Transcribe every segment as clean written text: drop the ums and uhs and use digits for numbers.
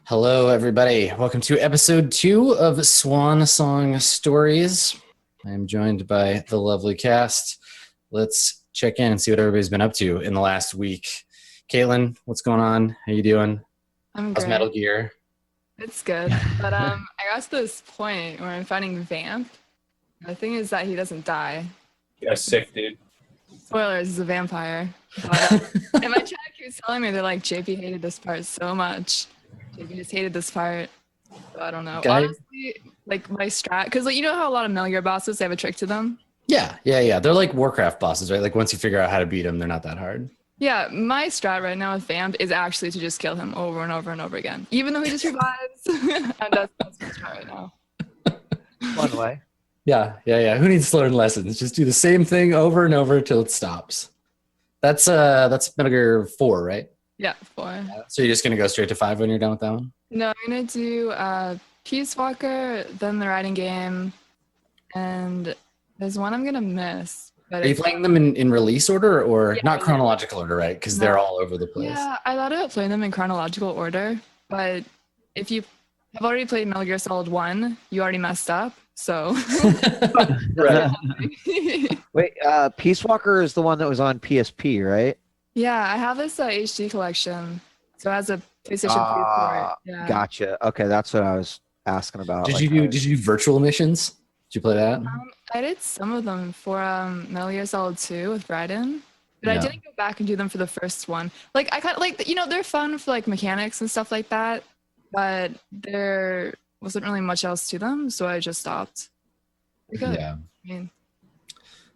Hello, everybody. Welcome to episode 2 of Swan Song Stories. I am joined by the lovely cast. Let's check in and see what everybody's been up to in the last week. Kaitlyn, what's going on? How you doing? I'm How's great. Metal Gear? It's good. But I got to this point where I'm fighting Vamp. The thing is that he doesn't die. Yeah, sick, dude. Spoilers, he's a vampire. But and my chat keeps telling me they're like, JP hated this part so much. JP just hated this part. So I don't know. Okay. Honestly, like my strat, because like, you know how a lot of Metal Gear bosses, they have a trick to them? Yeah. They're like Warcraft bosses, right? Like once you figure out how to beat them, they're not that hard. Yeah, my strat right now with Vamp is actually to just kill him over and over and over again. Even though he just revives. And that's my strat right now. One way. Yeah. Who needs to learn lessons? Just do the same thing over and over till it stops. That's Metal Gear 4, right? Yeah, 4. So you're just gonna go straight to 5 when you're done with that one? No, I'm gonna do Peace Walker, then the riding game, and there's one I'm gonna miss. But Are you playing them in release order or Yeah, not release. chronological order, right? Because they're all over the place. Yeah, I thought about playing them in chronological order, but if you have already played Metal Gear Solid 1, you already messed up. So Right. Wait, Peace Walker is the one that was on PSP, right? yeah, I have this HD collection, so it has a PlayStation 3 Ah, port. Yeah. Gotcha. Okay, that's what I was asking about. Did Like, you do virtual missions? Did you play that? I did some of them for Metal Gear Solid 2 with Raiden, but I Yeah. didn't go back and do them for the first one. Like I kind of like they're fun for like mechanics and stuff like that, but there wasn't really much else to them, so I just stopped. Because, Yeah. I mean,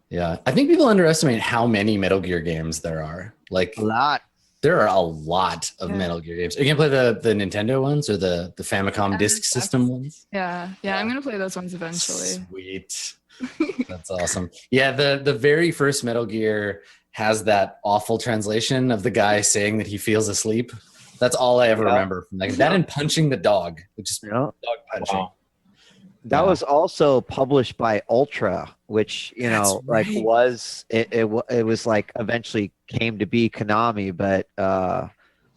Yeah. I think people underestimate how many Metal Gear games there are. Like a lot. there are a lot of Yeah. Metal Gear games. Are you gonna play the Nintendo ones or the Famicom Disk NSX. System ones? yeah, I'm gonna play those ones eventually. Sweet. That's awesome. Yeah, the very first Metal Gear has that awful translation of the guy saying that he feels asleep. That's all I ever Yeah. remember from that and punching the dog. Just You know? dog punching. Wow. That Yeah. was also published by Ultra, which That's like right. it was like eventually came to be Konami, but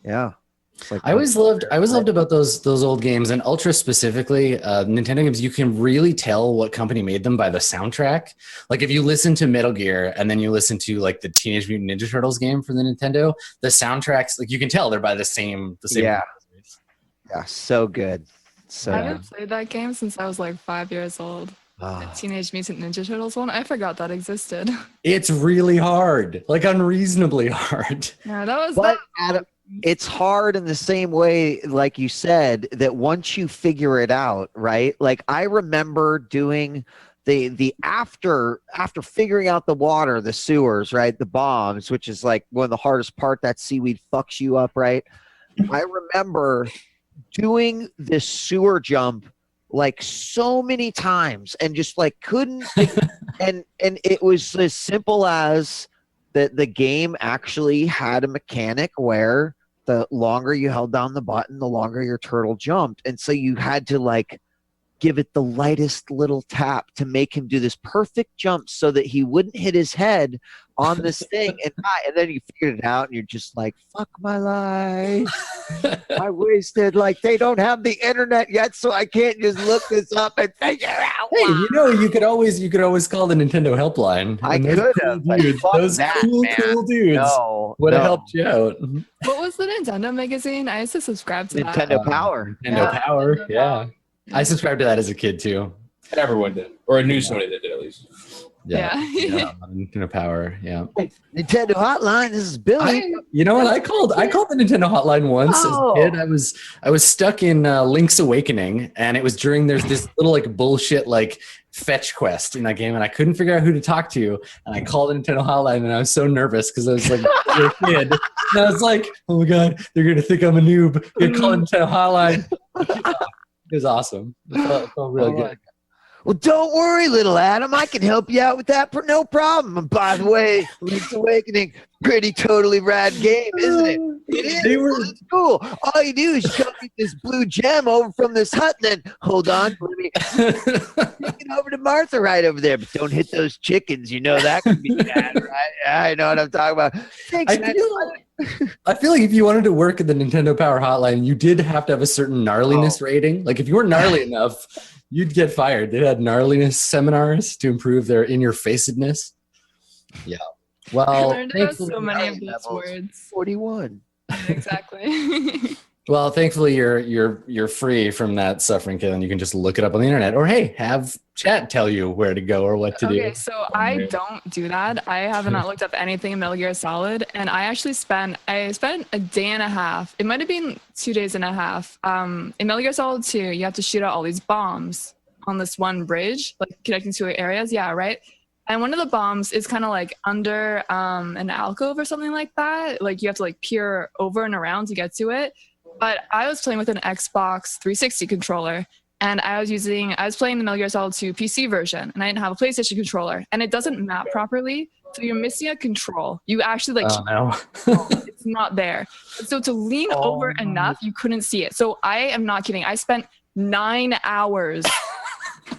yeah. It's like I always loved about those old games, and Ultra specifically, Nintendo games. You can really tell what company made them by the soundtrack. Like if you listen to Metal Gear and then you listen to like the Teenage Mutant Ninja Turtles game for the Nintendo, the soundtracks, like you can tell they're by the same. Yeah. Yeah, so good. So I Yeah. haven't played that game since I was like 5 years old. The ah. Teenage Mutant Ninja Turtles one, I forgot that existed. It's really hard, like unreasonably hard. Yeah, that was But that. Adam, it's hard in the same way, like you said, that once you figure it out, right? Like I remember doing the after figuring out the water, the sewers, right? The bombs, which is like one of the hardest part. That seaweed fucks you up, right? I remember doing this sewer jump like so many times and just like couldn't and it was as simple as that the game actually had a mechanic where the longer you held down the button, the longer your turtle jumped. And so you had to like give it the lightest little tap to make him do this perfect jump so that he wouldn't hit his head on this thing and die. And then you figured it out and you're just like, fuck my life. I wasted, like, they don't have the internet yet, so I can't just look this up and figure out. Hey, you could always call the Nintendo helpline. I And those could cool have, but dudes, fuck those that, cool man. dudes No, would have no. helped you out. What was the Nintendo magazine? I used to subscribe to that. Nintendo Power. Nintendo Yeah, Power, Nintendo yeah. Power. I subscribed to that as a kid too. Everyone did, or a news somebody that did at least. Yeah. Nintendo Power, yeah. Nintendo Hotline, this is Billy. You know what? I called the Nintendo hotline once Oh. as a kid. I was stuck in Link's Awakening, and it was during there's this little like bullshit like fetch quest in that game, and I couldn't figure out who to talk to, and I called the Nintendo hotline, and I was so nervous because I was like a kid, and I was like, oh my god, they're gonna think I'm a noob. I'm gonna call the Nintendo hotline. It was awesome. It felt really Oh, good. Well, don't worry, little Adam. I can help you out with that. No problem. And by the way, Link's Awakening, pretty totally rad game, isn't it? It is. They were- Well, it's cool. All you do is go get this blue gem over from this hut, and then hold on, let me take it over to Martha right over there. But don't hit those chickens. You know that could be bad, right? I know what I'm talking about. Thanks, I man. feel I feel like if you wanted to work at the Nintendo Power Hotline, you did have to have a certain gnarliness rating. Like if you weren't gnarly enough, you'd get fired. They had gnarliness seminars to improve their in-your-facedness. Yeah. I Well, learned about thankfully, so many of those levels. words. 41. Exactly. well, thankfully you're free from that suffering, Kaitlyn. You can just look it up on the internet, or hey, have chat tell you where to go or what to do. Okay, so I don't do that. I have not looked up anything in Metal Gear Solid, and I actually spent a day and a half. It might have been 2 days and a half. In Metal Gear Solid 2, you have to shoot out all these bombs on this one bridge, like connecting two areas. Yeah, right. And one of the bombs is kind of like under an alcove or something like that. Like you have to like peer over and around to get to it. But I was playing with an Xbox 360 controller, and I was playing the Metal Gear Solid 2 PC version, and I didn't have a PlayStation controller, and it doesn't map properly, so you're missing a control. You actually like, it's not there. So to lean over enough, you couldn't see it. So I am not kidding. I spent 9 hours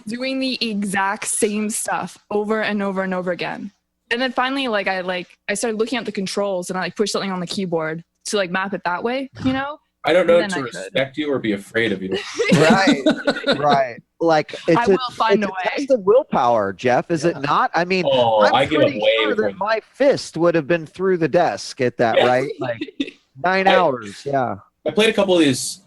doing the exact same stuff over and over and over again. And then finally, I started looking at the controls, and I pushed something on the keyboard to map it that way, you know? I don't know to respect you or be afraid of you. Right. Like I will find a way. Test of willpower, Geoff, is it not? I mean, I give pretty away sure that my fist would have been through the desk at that, right? Like 9 hours. Yeah. I played a couple of these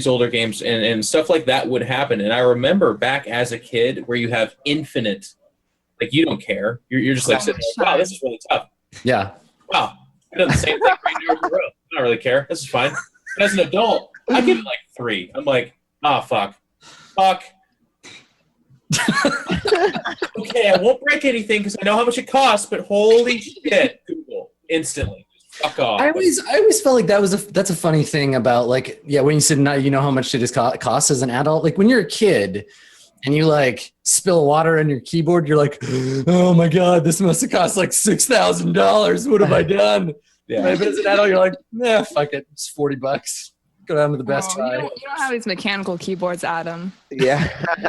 older games, and stuff like that would happen. And I remember back as a kid where you have infinite, like you don't care. You're just like sitting there, wow, this is really tough. Yeah. Wow, I've done the same thing 3 years in a row. I don't really care. This is fine. But as an adult, I give it 3. I'm like, fuck. Okay, I won't break anything because I know how much it costs, but holy shit, Google, instantly. Fuck off. I always felt like that's a funny thing about when you said you know how much it costs as an adult. Like when you're a kid and you spill water on your keyboard, you're like, oh my god, this must have cost $6,000. What have I done? Yeah. But as an adult, you're like, fuck it, it's $40. Go down to the Best Buy. You don't have these mechanical keyboards, Adam. Yeah. You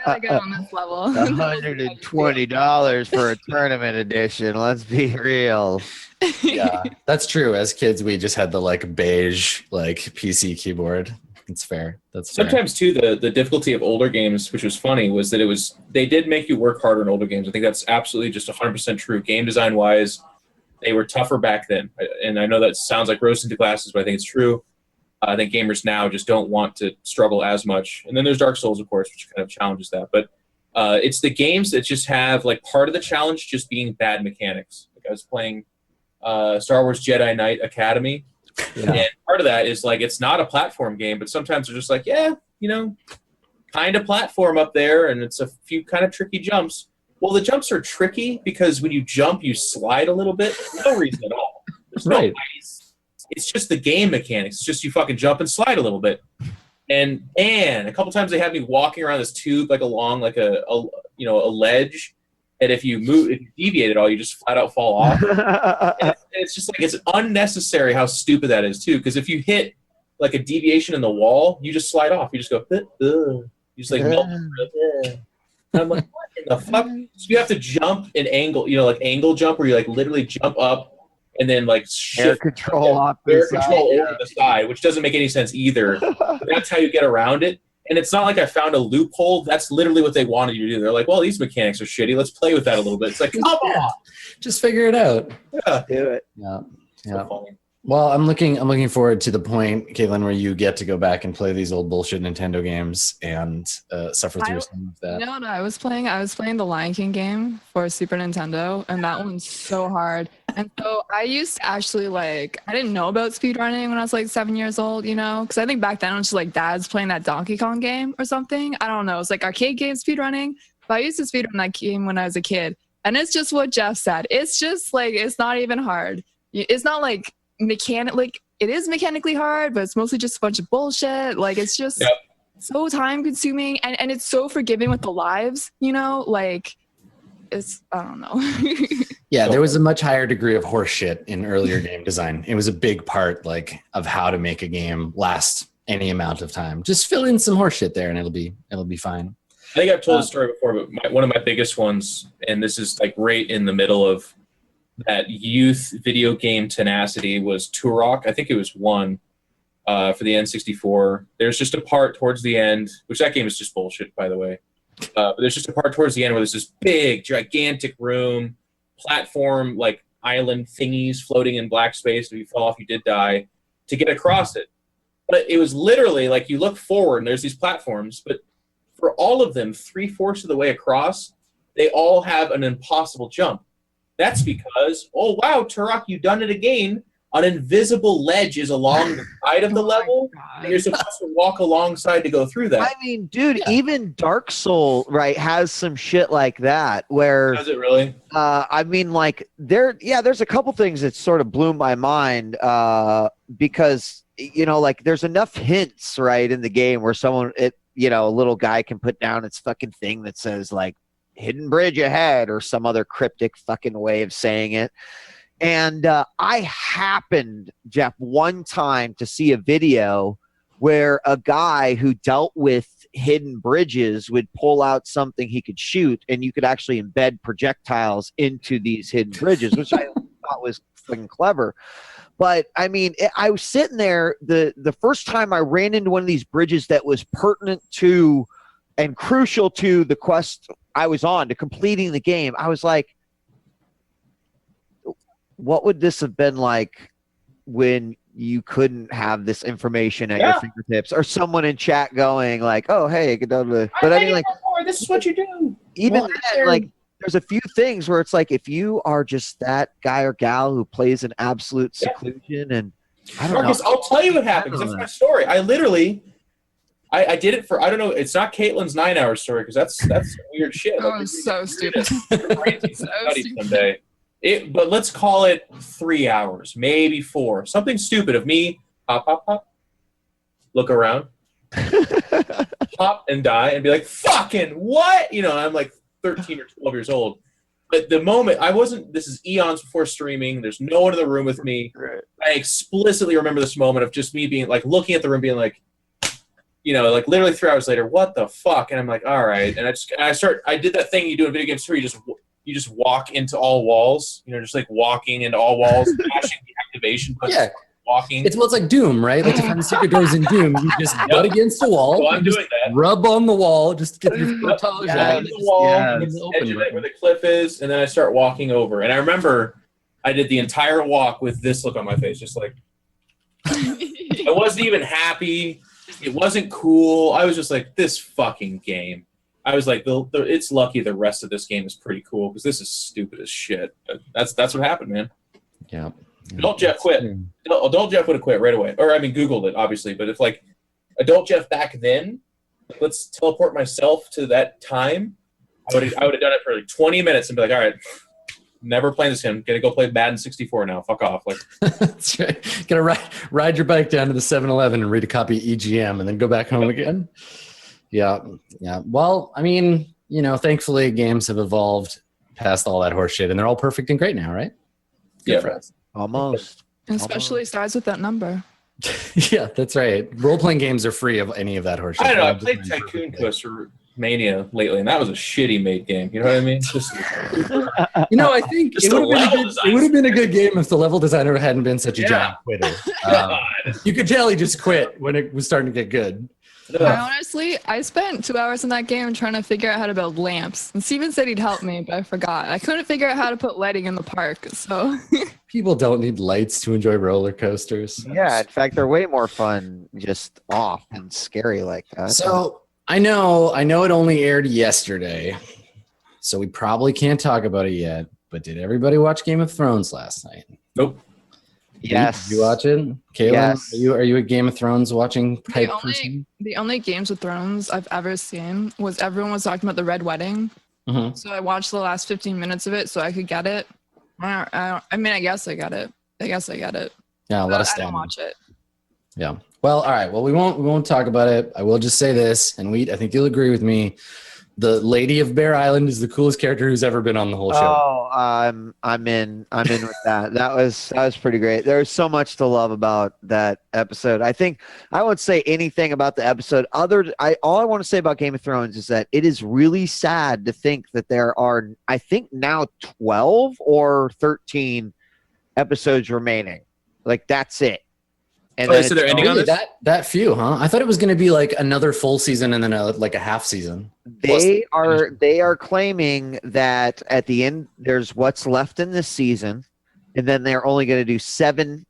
gotta go on this level. $120 for a tournament edition. Let's be real. Yeah, that's true. As kids, we just had the beige PC keyboard. It's fair. That's fair. Sometimes too the difficulty of older games, which was funny, was that they did make you work harder in older games. I think that's absolutely just 100% true. Game design wise, they were tougher back then, and I know that sounds like rose-tinted glasses, but I think it's true. I think gamers now just don't want to struggle as much. And then there's Dark Souls, of course, which kind of challenges that. But it's the games that just have part of the challenge just being bad mechanics. Like I was playing Star Wars Jedi Knight Academy, and part of that is it's not a platform game, but sometimes they're just kind of platform up there, and it's a few kind of tricky jumps. Well, the jumps are tricky because when you jump, you slide a little bit. For no reason at all. There's no ice. It's just the game mechanics. It's just you fucking jump and slide a little bit. And a couple times they had me walking around this tube along a ledge. And if you deviate at all, you just flat out fall off. And it's just it's unnecessary how stupid that is too. Because if you hit a deviation in the wall, you just slide off. You just go, you just melt. And I'm like, what in the fuck? So you have to jump and angle, angle jump where you literally jump up and then shift air control off over the side, which doesn't make any sense either. But that's how you get around it. And it's not like I found a loophole. That's literally what they wanted you to do. They're like, well, these mechanics are shitty. Let's play with that a little bit. It's like, come on, just figure it out. Yeah, do it. Yeah. So Well, I'm looking forward to the point, Kaitlyn, where you get to go back and play these old bullshit Nintendo games and suffer through some of that. No, I was playing the Lion King game for Super Nintendo, and that one's so hard. And so I used to actually I didn't know about speedrunning when I was 7 years old, because I think back then it was just dad's playing that Donkey Kong game or something. I don't know. It's arcade game speedrunning. But I used to speedrun that game when I was a kid, and it's just what Geoff said. It's just it's not even hard. It's not it is mechanically hard, but it's mostly just a bunch of bullshit. It's just so time consuming, and it's so forgiving with the lives, it's, I don't know. Yeah, there was a much higher degree of horseshit in earlier game design. It was a big part of how to make a game last any amount of time. Just fill in some horseshit there and it'll be fine. I think I've told the story before, but one of my biggest ones, and this is right in the middle of that youth video game tenacity was Turok. I think it was 1 for the N64. There's just a part towards the end, which that game is just bullshit, by the way. But there's just a part towards the end where there's this big, gigantic room, platform, like island thingies floating in black space. If you fall off, you did die. To get across it. But it was literally like you look forward and there's these platforms, but for all of them, 3/4 of the way across, they all have an impossible jump. That's because, oh wow, Turok, you've done it again. An invisible ledge is along the side of the level, and you're supposed to walk alongside to go through that. I mean, dude, even Dark Soul, right, has some shit like that where. Does it really? I mean, like there's a couple things that sort of blew my mind because like there's enough hints right in the game where a little guy can put down its fucking thing that says like hidden bridge ahead or some other cryptic fucking way of saying it. And I happened, Geoff, one time to see a video where a guy who dealt with hidden bridges would pull out something he could shoot, and you could actually embed projectiles into these hidden bridges, which I thought was fucking clever. But I mean, I was sitting there the first time I ran into one of these bridges that was pertinent to and crucial to the quest I was on, to completing the game. I was like, what would this have been like when you couldn't have this information at your fingertips, or someone in chat going like, "Oh, hey, but I mean, like, this is what you do." Even then, like, there's a few things where it's like, if you are just that guy or gal who plays in absolute seclusion, and I don't Marcus, know. I'll tell you what happened. That's my story. I literally, I did it for, I don't know. It's not Kaitlyn's 9-hour story because that's weird shit. Oh, it's so stupid. Someday. But let's call it 3 hours, maybe 4. Something stupid of me, pop, pop, pop, look around, pop and die, and be like, fucking what? I'm like 13 or 12 years old. But the moment, this is eons before streaming, there's no one in the room with me. Right. I explicitly remember this moment of just me being like, looking at the room, being like, like literally 3 hours later, what the fuck? And I'm like, all right. And I did that thing you do in video games too, you just walk into all walls, just like walking into all walls, mashing the activation button, walking. It's like Doom, right? Like to find the secret doors in Doom, you just butt against a wall. So I'm doing that. Rub on the wall, just get your foot toes on the wall, edge of it where the cliff is, and then I start walking over. And I remember I did the entire walk with this look on my face, just like I wasn't even happy. It wasn't cool. I was just like, this fucking game. I was like, it's lucky the rest of this game is pretty cool because this is stupid as shit. That's what happened, man. Yeah. Adult Geoff quit. Adult Geoff would have quit right away. Or, I mean, Googled it, obviously. But if, like, Adult Geoff back then, let's teleport myself to that time, I would have done it for, like, 20 minutes and be like, all right, never playing this game. Gonna go play Madden 64 now. Fuck off. Like, that's right. Gonna ride your bike down to the 7-Eleven and read a copy of EGM and then go back home again. Yeah. Well, I mean, thankfully games have evolved past all that horse shit, and they're all perfect and great now, right? Good for us. Almost. And especially starts with that number. Yeah, that's right. Role-playing games are free of any of that horse shit. I don't know. I played Tycoon Quest or Mania lately, and that was a shitty made game. You know what I mean? I think it would have been a good game if the level designer hadn't been such a giant quitter. You could tell he just quit when it was starting to get good. I spent 2 hours in that game trying to figure out how to build lamps. And Steven said he'd help me, but I forgot. I couldn't figure out how to put lighting in the park. So people don't need lights to enjoy roller coasters. Yeah, in fact, they're way more fun just off and scary like that. So I know it only aired yesterday, so we probably can't talk about it yet. But did everybody watch Game of Thrones last night? Nope. Yes. Did you watch it? Kaitlyn, yes. Are you a Game of Thrones watching type person? The only Games of Thrones I've ever seen was everyone was talking about the Red Wedding. Mm-hmm. So I watched the last 15 minutes of it so I could get it. I guess I got it. Yeah, let us I don't watch it. Yeah. Well, all right. Well, we won't talk about it. I will just say this, and I think you'll agree with me. the Lady of Bear Island is the coolest character who's ever been on the whole show. Oh, I'm in with that. That was pretty great. There's so much to love about that episode. I think I won't say anything about the episode. All I want to say about Game of Thrones is that it is really sad to think that there are, I think now 12 or 13 episodes remaining. Like that's it. And so they're ending on Really, this? that few, huh? I thought it was going to be like another full season and then like a half season. They are claiming that at the end there's what's left in this season, and then they're only going to do 7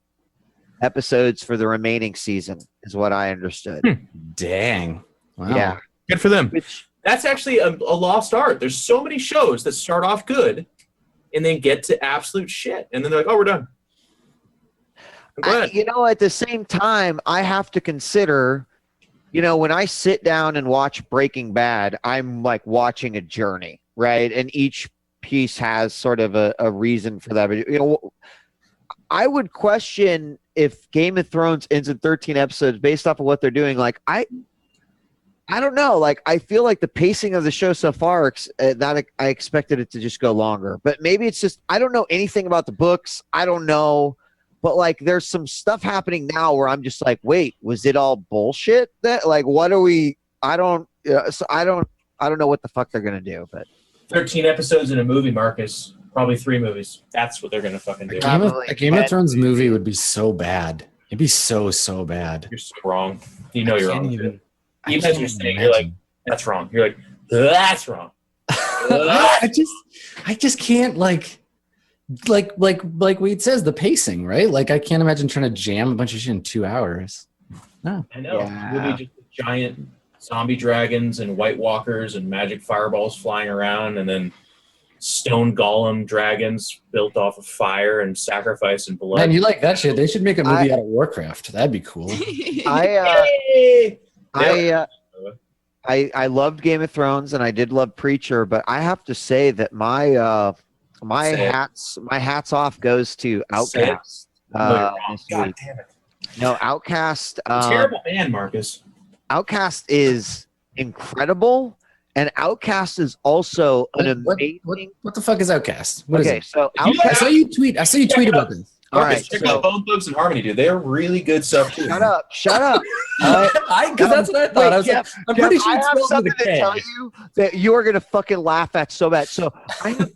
episodes for the remaining season, is what I understood. Dang. Wow. Yeah. Good for them. Which That's actually a lost art. There's so many shows that start off good and then get to absolute shit. And then they're like, oh, we're done. I'm glad. at the same time, I have to consider, when I sit down and watch Breaking Bad, I'm like watching a journey, right? And each piece has sort of a reason for that. But, I would question if Game of Thrones ends in 13 episodes based off of what they're doing. Like, I don't know. Like, I feel like the pacing of the show so far, that I expected it to just go longer. But maybe it's just, I don't know anything about the books. I don't know. But like, there's some stuff happening now where I'm just like, wait, was it all bullshit? That like, what are we? I don't know what the fuck they're gonna do. But 13 episodes in a movie, Marcus. Probably 3 movies. That's what they're going to fucking do. A Game of Thrones movie would be so bad. It'd be so bad. You're so wrong. You know you're wrong. Even as you're saying, imagine. you're like, that's wrong. You're like, that's wrong. I just can't like Wade says, the pacing, right? Like I can't imagine trying to jam a bunch of shit in 2 hours. No. I know. Yeah. You'll be just giant zombie dragons and White Walkers and magic fireballs flying around, and then stone golem dragons built off of fire and sacrifice and blood. Man, you like that shit? They should make a movie out of Warcraft. That'd be cool. Yay! I loved Game of Thrones and I did love Preacher, but I have to say that my hats off goes to Outcast. God This damn week. it. No, Outcast. Terrible man, Marcus. Outcast is incredible, and Outcast is also an amazing. What the fuck is Outcast? What is Okay, it? so If you Outcast. I saw you tweet about this. All Marcus, right, check so- out Bone Thugs and Harmony, dude. They're really good stuff too. Shut up! Because that's what I thought. I was like, I'm pretty sure I it's have spelled something with a to K. tell you that you are gonna fucking laugh at so bad. So I have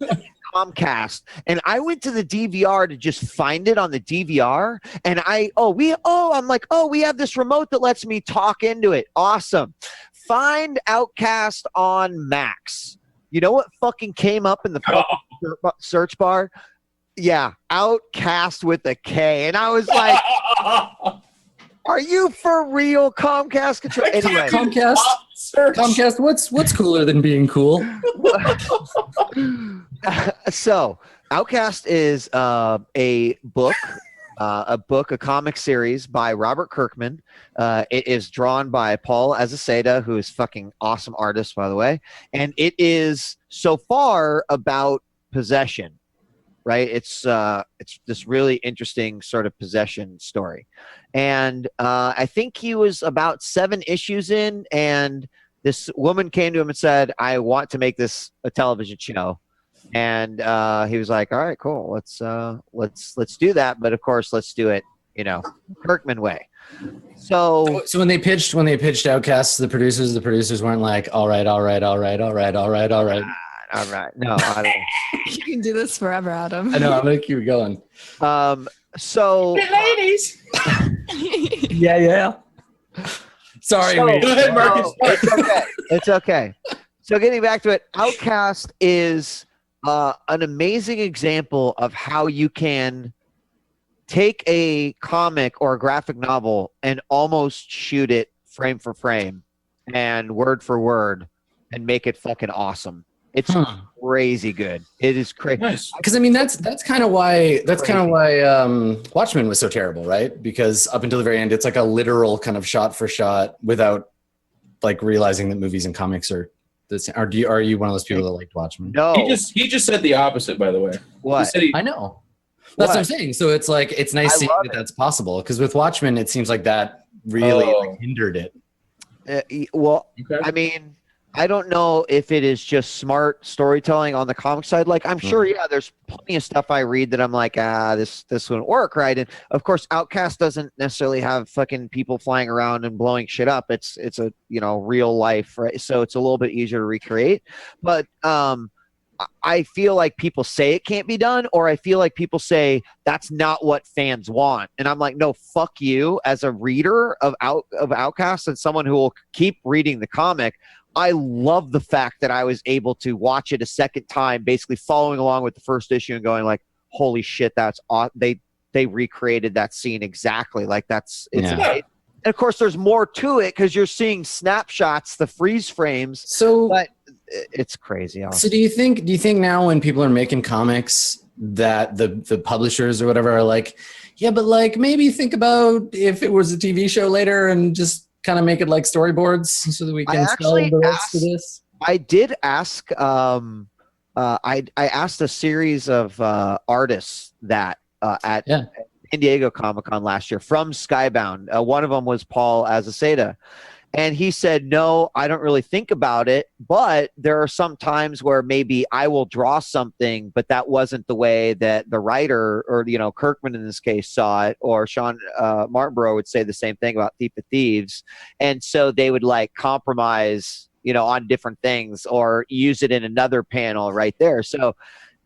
Comcast, and I went to the DVR to just find it on the DVR, and I'm like, we have this remote that lets me talk into it. Awesome. Find Outcast on Max. You know what fucking came up in the fucking search bar? Yeah, Outcast with a K, and I was like, "Are you for real, Comcast control?" Anyway, Comcast, what's cooler than being cool? So Outcast is a comic series by Robert Kirkman. It is drawn by Paul Azaceta, who is fucking awesome artist, by the way, and it is so far about possession. Right, it's this really interesting sort of possession story, and I think he was about 7 issues in, and this woman came to him and said, "I want to make this a television show," and he was like, "All right, cool, let's do that, but of course, let's do it, Kirkman way." So when they pitched Outcast to the producers weren't like, all right. All right. No, I don't. You can do this forever, Adam. I know. I'm gonna keep going. So ladies. Yeah. Sorry, So- Wade. Go ahead, Marcus. No, it's okay. It's okay. So getting back to it, Outcast is an amazing example of how you can take a comic or a graphic novel and almost shoot it frame for frame and word for word and make it fucking awesome. It's crazy good. It is crazy. Nice. Because I mean that's kind of why Watchmen was so terrible, right? Because up until the very end, it's like a literal kind of shot for shot without like realizing that movies and comics are the same. Are you one of those people that liked Watchmen? No. He just said the opposite, by the way. He What? said I know. That's what I'm saying. So it's like it's nice I seeing love that it. that's possible. Because with Watchmen, it seems like that really Oh. like, hindered it. Well, Okay. I mean, I don't know if it is just smart storytelling on the comic side. Like, I'm sure, yeah, there's plenty of stuff I read that I'm like, this wouldn't work, right? And of course, Outcast doesn't necessarily have fucking people flying around and blowing shit up. It's a real life, right? So it's a little bit easier to recreate. But I feel like people say it can't be done, or I feel like people say that's not what fans want. And I'm like, no, fuck you. As a reader of Outcast and someone who will keep reading the comic, I love the fact that I was able to watch it a second time, basically following along with the first issue and going like, holy shit, that's awesome. They recreated that scene exactly. Like it's amazing. And of course there's more to it because you're seeing snapshots, the freeze frames. So but it's crazy. So do you think now when people are making comics that the publishers or whatever are like, yeah, but like maybe think about if it was a TV show later and just kind of make it like storyboards so that we can sell the rights to this? I did ask I asked a series of artists that at San Diego Comic-Con last year from Skybound. One of them was Paul Azaceta. And he said, no, I don't really think about it, but there are some times where maybe I will draw something, but that wasn't the way that the writer or, Kirkman in this case saw it, or Sean Martinborough would say the same thing about Thief of Thieves. And so they would like compromise, on different things or use it in another panel right there. So,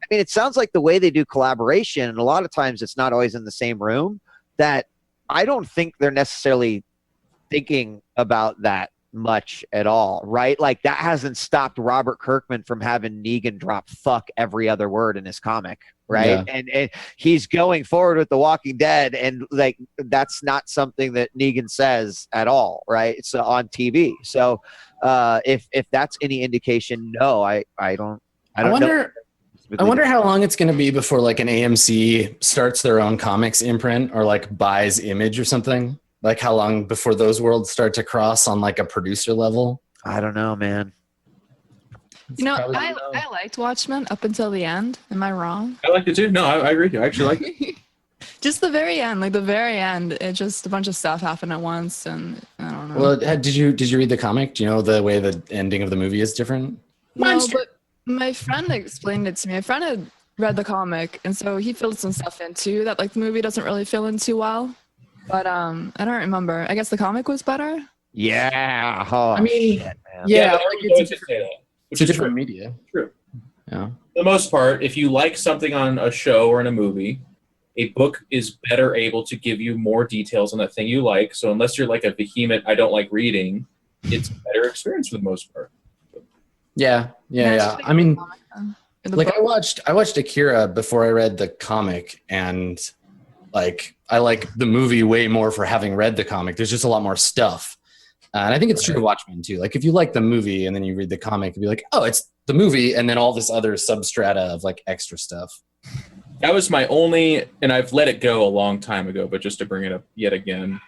I mean, it sounds like the way they do collaboration, and a lot of times it's not always in the same room, that I don't think they're necessarily thinking about that much at all, right? Like that hasn't stopped Robert Kirkman from having Negan drop fuck every other word in his comic, right? Yeah. And he's going forward with The Walking Dead, and like that's not something that Negan says at all, right? It's on TV. So if that's any indication, no, I don't know. I wonder how long it's going to be before like an AMC starts their own comics imprint or like buys Image or something. Like how long before those worlds start to cross on like a producer level? I don't know, man. I liked Watchmen up until the end. Am I wrong? I liked it too. No, I agree with you. I actually liked it. Just the very end, it just a bunch of stuff happened at once, and I don't know. Well, did you read the comic? Do you know the way the ending of the movie is different? No, but my friend explained it to me. My friend had read the comic, and so he filled some stuff in too that like the movie doesn't really fill in too well. But I don't remember. I guess the comic was better. Yeah. Oh, I mean, shit, man. yeah, like it's a different media. True. Yeah. For the most part, if you like something on a show or in a movie, a book is better able to give you more details on that thing you like. So unless you're like a behemoth, I don't like reading, it's a better experience for the most part. Yeah. I mean, like I watched Akira before I read the comic, and like I like the movie way more for having read the comic. There's just a lot more stuff. And I think it's true of Watchmen too. Like if you like the movie and then you read the comic, you'd be like, oh, it's the movie, and then all this other substrata of like extra stuff. That was my only, and I've let it go a long time ago, but just to bring it up yet again,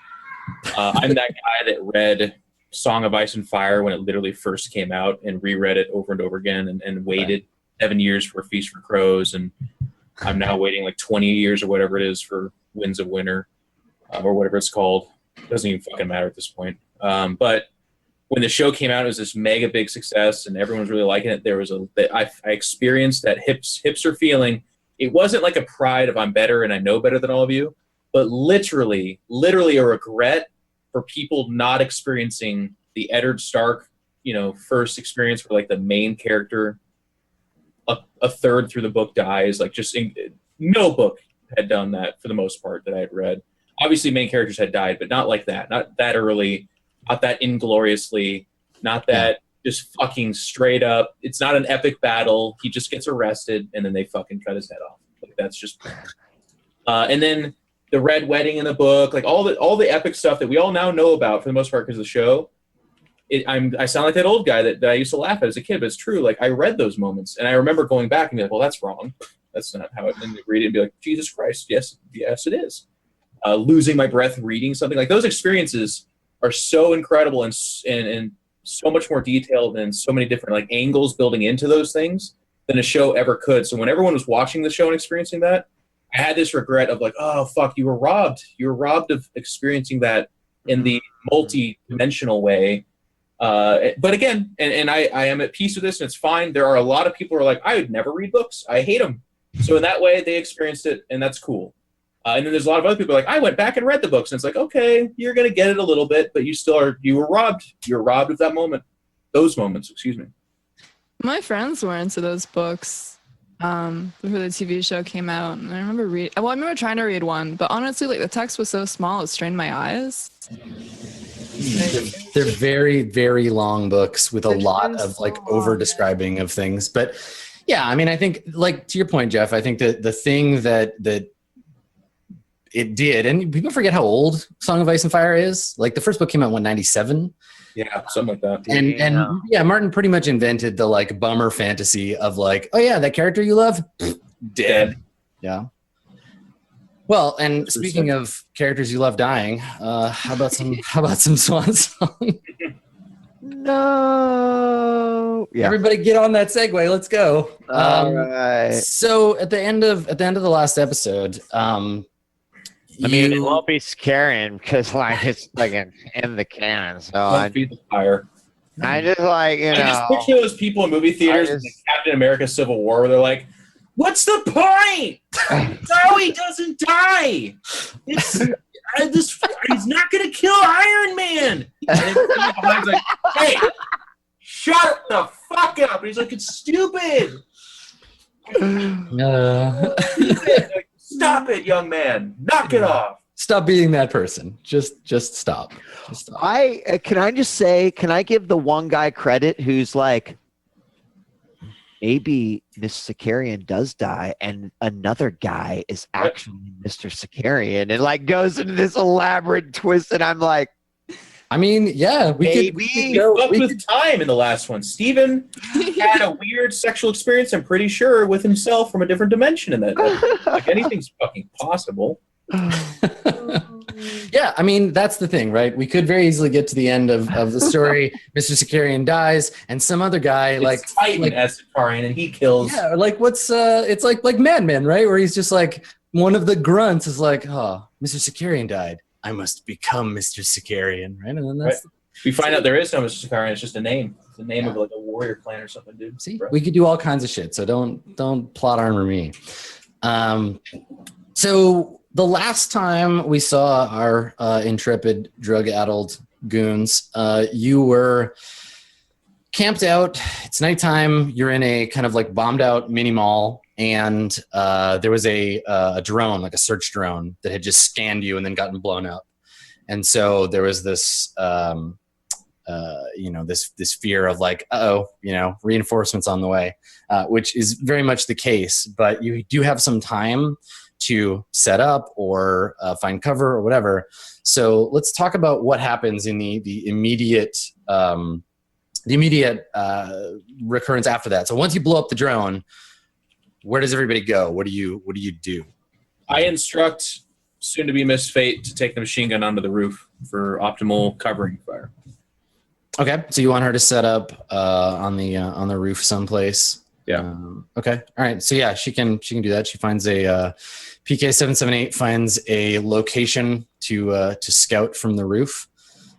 I'm that guy that read Song of Ice and Fire when it literally first came out and reread it over and over again and waited 7 years for Feast for Crows, and I'm now waiting like 20 years or whatever it is for Winds of Winter or whatever it's called. It doesn't even fucking matter at this point. But when the show came out, it was this mega big success and everyone was really liking it. There was I experienced that hipster feeling. It wasn't like a pride of I'm better and I know better than all of you, but literally a regret for people not experiencing the Eddard Stark, first experience where like the main character a third through the book dies. Like no book had done that for the most part that I had read. Obviously main characters had died, but not like that. Not that early, not that ingloriously, not that just fucking straight up. It's not an epic battle. He just gets arrested and then they fucking cut his head off. Like that's just and then the Red Wedding in the book, like all the epic stuff that we all now know about for the most part because of the show. I sound like that old guy that I used to laugh at as a kid, but it's true. Like I read those moments and I remember going back and be like, well, that's wrong. That's not how it. And read it and be like, Jesus Christ, yes, it is. Losing my breath reading something like those experiences are so incredible and so much more detailed and so many different like angles building into those things than a show ever could. So when everyone was watching the show and experiencing that, I had this regret of like, oh fuck, you were robbed. You were robbed of experiencing that in the multi-dimensional way But again, and I am at peace with this, and it's fine. There are a lot of people who are like, I would never read books. I hate them. So in that way, they experienced it, and that's cool. And then there's a lot of other people like, I went back and read the books, and it's like, okay, you're going to get it a little bit, but you were robbed. You were robbed of that moment. Those moments, excuse me. My friends were into those books before the TV show came out. And I remember trying to read one, but honestly, like the text was so small, it strained my eyes. They're very, very long books with a lot of like over describing of things. But yeah, I mean, I think like to your point, Geoff, I think that the thing that it did, and people forget how old Song of Ice and Fire is. Like the first book came out in 1997. Yeah, something like that. And yeah, Martin pretty much invented the like bummer fantasy of like, oh yeah, that character you love, dead. Yeah. Well, and speaking of characters you love dying, how about some Swan Song? No. Yeah. Everybody get on that segue. Let's go. All right. So at the end of the last episode, I mean, it won't be scaring because like it's like in the canon. So I Feed the fire. just like I just picture those people in movie theaters in the Captain America Civil War where they're like, what's the point? No, he doesn't die. He's not going to kill Iron Man. And then behind's like, hey, shut the fuck up. And he's like, it's stupid. Like, stop it, young man. Knock it off. Stop being that person. Just stop. Just stop. Can I give the one guy credit who's like, maybe Miss Sicarian does die and another guy is actually Mr. Sicarian, and like goes into this elaborate twist, and I'm like, I mean, yeah, we could fucked with time in the last one. Steven had a weird sexual experience, I'm pretty sure, with himself from a different dimension in that. Like anything's fucking possible. Yeah, I mean, that's the thing, right? We could very easily get to the end of the story. Mr. Sicarian dies, and some other guy It's Titan as Sicarian, and he kills. Yeah, like it's like Mad Men, right? Where he's just like, one of the grunts is like, oh, Mr. Sicarian died. I must become Mr. Sicarian, right? And then that's We find out there is no Mr. Sicarian. It's just a name. It's the name of like a warrior clan or something, dude. See, we could do all kinds of shit. So don't plot armor me. So the last time we saw our intrepid drug-addled goons, you were camped out. It's nighttime. You're in a kind of like bombed-out mini mall, and there was a drone, like a search drone, that had just scanned you and then gotten blown up. And so there was this, this fear of like, reinforcements on the way, which is very much the case. But you do have some time to set up or find cover or whatever. So let's talk about what happens in the immediate recurrence after that. So once you blow up the drone, where does everybody go? What do you do? I instruct soon-to-be Miss Fate to take the machine gun onto the roof for optimal covering fire. Okay, so you want her to set up on the roof someplace? Yeah. Okay. All right. So yeah, she can do that. She finds a PK-778 finds a location to scout from the roof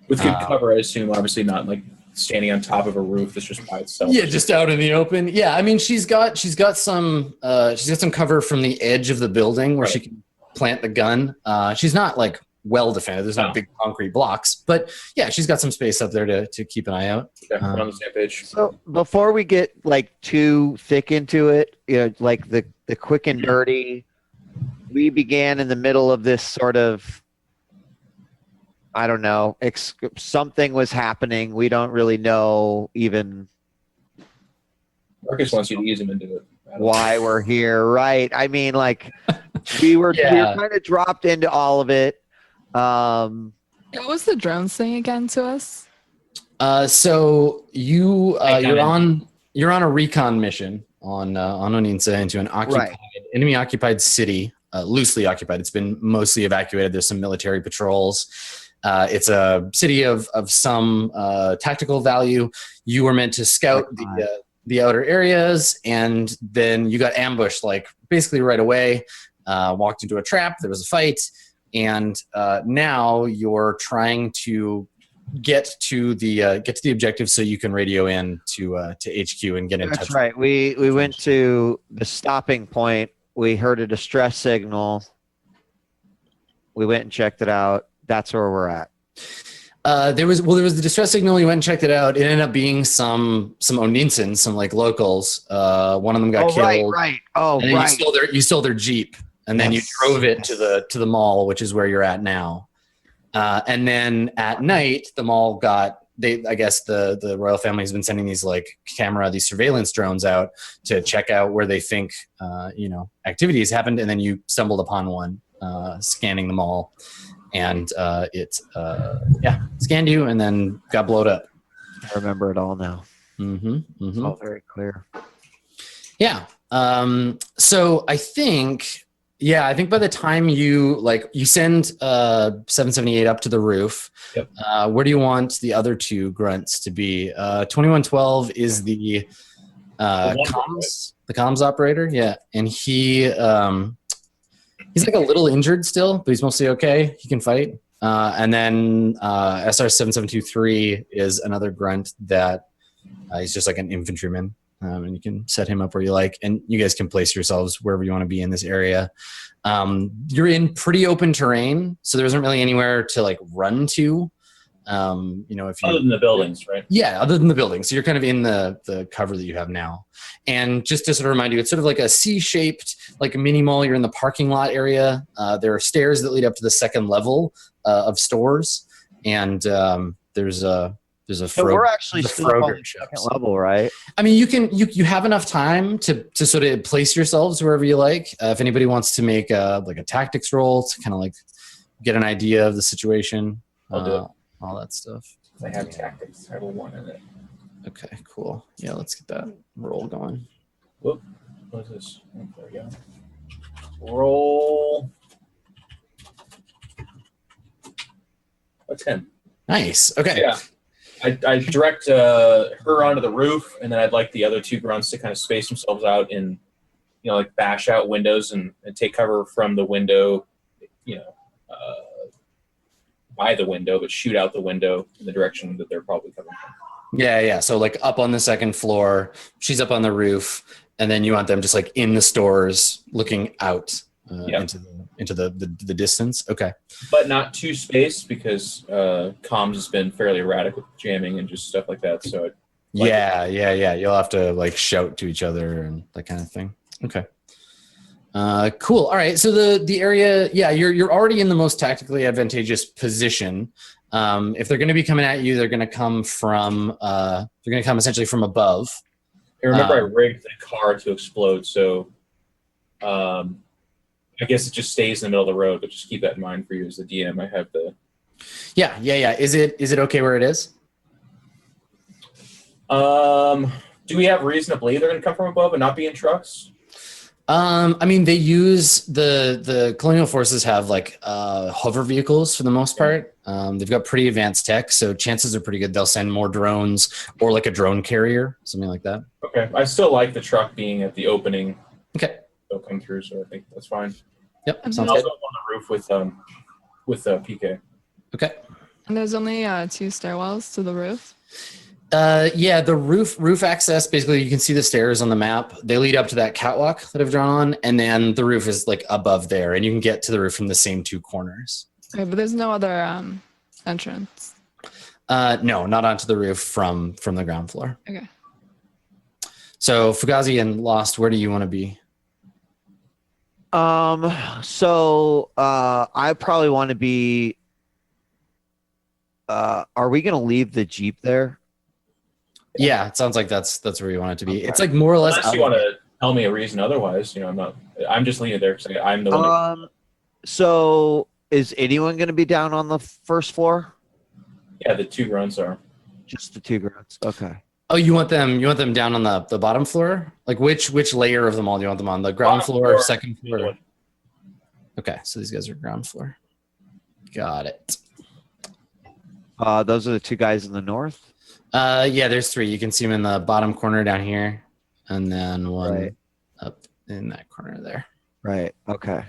with good cover. I assume, obviously not like standing on top of a roof that's just by itself. Yeah, just out in the open. Yeah, I mean, she's got some cover from the edge of the building where she can plant the gun. She's not like well defended. There's not big concrete blocks, but yeah, she's got some space up there to keep an eye out. Yeah, we're on the same page. So before we get like too thick into it, like the quick and dirty, we began in the middle of this sort of, I don't know, something was happening. We don't really know even. Marcus wants you to ease him into it. Why we're here, right? I mean, like we were kind of dropped into all of it. What was the drone saying again to us? So you're on a recon mission on Oninsa into an enemy occupied city, loosely occupied. It's been mostly evacuated. There's some military patrols. It's a city of some tactical value. You were meant to scout the outer areas, and then you got ambushed like basically right away. Walked into a trap. There was a fight. And now you're trying to get to the objective so you can radio in to HQ and get in touch. That's right. We went to the stopping point. We heard a distress signal. We went and checked it out. That's where we're at. There was the distress signal. We went and checked it out. It ended up being some Oninsons, some like locals. One of them got killed. Right. Oh, and then right. you stole their Jeep, and then you drove it to the mall, which is where you're at now. And then at night, the mall I guess the royal family has been sending these these surveillance drones out to check out where they think activities happened, and then you stumbled upon one scanning the mall. And it scanned you and then got blowed up. I remember it all now. It's all very clear. Yeah. So I think by the time you send 778 up to the roof, yep. Where do you want the other two grunts to be? 2112 is the comms operator. Yeah. And he's like a little injured still, but he's mostly okay. He can fight. And then SR7723 is another grunt that he's just like an infantryman. And you can set him up where you like, and you guys can place yourselves wherever you want to be in this area. You're in pretty open terrain, so there isn't really anywhere to run to. If you, other than the buildings, right? Yeah, other than the buildings. So you're kind of in the cover that you have now. And just to sort of remind you, it's sort of like a C-shaped, like a mini mall. You're in the parking lot area. There are stairs that lead up to the second level of stores, and there's a So we're actually still up on the second level, right? I mean, you have enough time to sort of place yourselves wherever you like. If anybody wants to make a tactics roll to kind of get an idea of the situation, I'll do it. All that stuff. I have tactics. I have a 1 in it. Okay, cool. Yeah, let's get that roll going. Whoop. What is this? Oh, there we go. Roll a 10. Nice. Okay. Yeah. I direct her onto the roof, and then I'd like the other two grunts to kind of space themselves out and, bash out windows and take cover from the window, by the window, but shoot out the window in the direction that they're probably coming from. Yeah. So up on the second floor, she's up on the roof, and then you want them just in the stores looking out into the distance. Okay. But not too spaced because comms has been fairly erratic with jamming and just stuff like that. So yeah. You'll have to shout to each other and that kind of thing. Okay. Cool. All right. So the area, you're already in the most tactically advantageous position. If they're going to be coming at you, they're going to come essentially from above. I remember I rigged the car to explode, so I guess it just stays in the middle of the road. But just keep that in mind for you as the DM. I have the. Yeah. Is it okay where it is? Do we have reason to believe they're going to come from above and not be in trucks? I mean, they use the colonial forces have hover vehicles for the most part. They've got pretty advanced tech, so chances are pretty good they'll send more drones or a drone carrier, something like that. Okay, I still like the truck being at the opening. Okay, they'll come through, so I think that's fine. Yep, And sounds also good. up on the roof with PK. Okay. And there's only 2 stairwells to the roof. The roof access, basically you can see the stairs on the map. They lead up to that catwalk that I've drawn on, and then the roof is above there, and you can get to the roof from the same 2 corners. Okay, but there's no other entrance. No, not onto the roof from the ground floor. Okay. So Fugazi and Lost, where do you want to be? So I probably want to be. Are we going to leave the Jeep there? Yeah, it sounds like that's where you want it to be. It's more or less. Unless you want to tell me a reason otherwise, I'm just leaving it there because I'm the one. So is anyone going to be down on the first floor? Yeah, the 2 grunts are. Just the 2 grunts. Okay. Oh, you want them down on the bottom floor? Which layer of the mall do you want them on? The ground floor, second floor? Okay, so these guys are ground floor. Got it. Those are the 2 guys in the north? Yeah, there's 3. You can see them in the bottom corner down here, and then one up in that corner there. Right. Okay.